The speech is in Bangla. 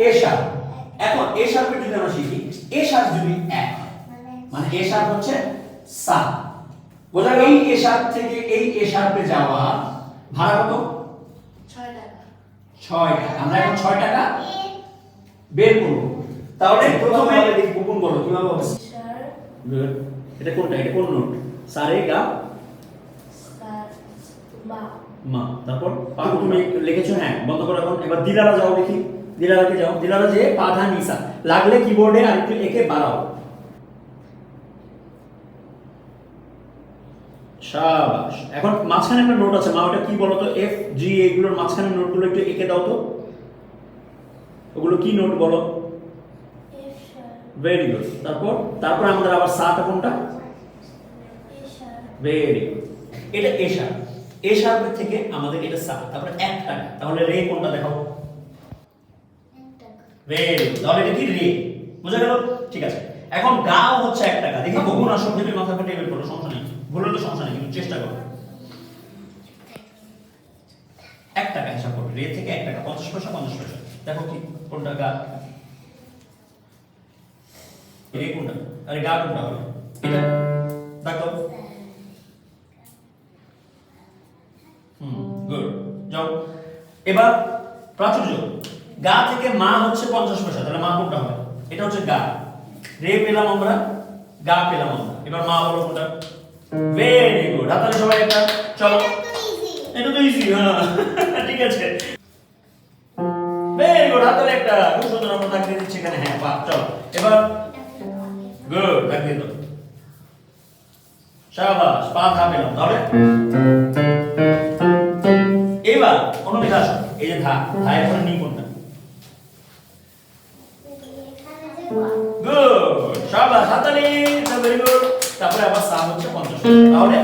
এ শার্প। এখন এ শার্পের যদি আমরা শিখি, এ শার্প যদি 1 হয় মানে এ শার্প হচ্ছে 7, বোঝা গেল? এই এ শার্প থেকে এই এ শার্পে যাওয়া ভাড়া কত? 6 টাকা। 6 টাকা। আমরা এখন 6 টাকা বের করব। তাহলে প্রথমে কোন বলো কিভাবে হবে? Sir good. এটা কোনটা? এটা কোন নোট? সারে গা স্যার মা মা। তারপর পা তুমি লিখেছো, হ্যাঁ বন্ধ করো। এখন এবার দিলারা যাও দেখি, দিলারাকে যাও। দিলারা যে পা ধা নিসা লাগলে কিবোর্ডে আরেকটু একে বাড়াও। শাবাশ। এখন মাঝখানে একটা নোট আছে, মা ওটা কি বলো তো? এফ জি এগুলোর মাঝখানে নোটগুলো একটু এঁকে দাও তো। ওগুলো কি নোট বলো? F sir very good. তারপর আমাদের আবার সাটা কোনটা? এ স্যার ভেরি গুড। এটা এ শার্প। এ শার্পের থেকে আমাদের এটা সা, তারপরে 1 টাকা। তাহলে রে কোনটা দেখাও? 1 টাকা। Very good. তাহলে এটা কি রে? বুঝা গেল? ঠিক আছে। এখন গাও হচ্ছে 1 টাকা। দেখি বহুগুণ আসল ভেবে মাথা পেটে বের করো, সমস্যা নেই। ভুলে তো সমস্যা নেই, কিন্তু চেষ্টা করো। 1 টাকা হিসাব করো। রে থেকে 1 টাকা, 50 পয়সা 50 পয়সা। দেখো কি কোনটা গা? রে কোনটা? আরে গা কোনটা হবে? এটা দেখো। গুড। যাও। এবার প্রাচুর্য। গা থেকে মা হচ্ছে 50 পয়সা, তাহলে মা কোনটা হবে? এটা হচ্ছে গা। রে পেলাম আমরা, গা পেলাম আমরা। এবার মা বলো কোনটা? Very good. হাতালে সবাই একটা। চলো, এটা তো ইজি। হ্যাঁ ঠিক আছে, ভেরি গুড। হাতালে একটা। খুব সুন্দর। আমরা দাগ দিয়ে দিচ্ছি এখানে। হ্যাঁ বাহ। চলো এবার গুড, দাগ দিয়ে দাও। শাবাশ। পা ধা পেলাম। তাহলে এবার অনুমিতা আসো। এই যে ধা, ধায়ের পরে নি কোনটা? গুড, শাবাশ। হাতালি। Very good. তারপরে আবার সা হচ্ছে 50। তাহলে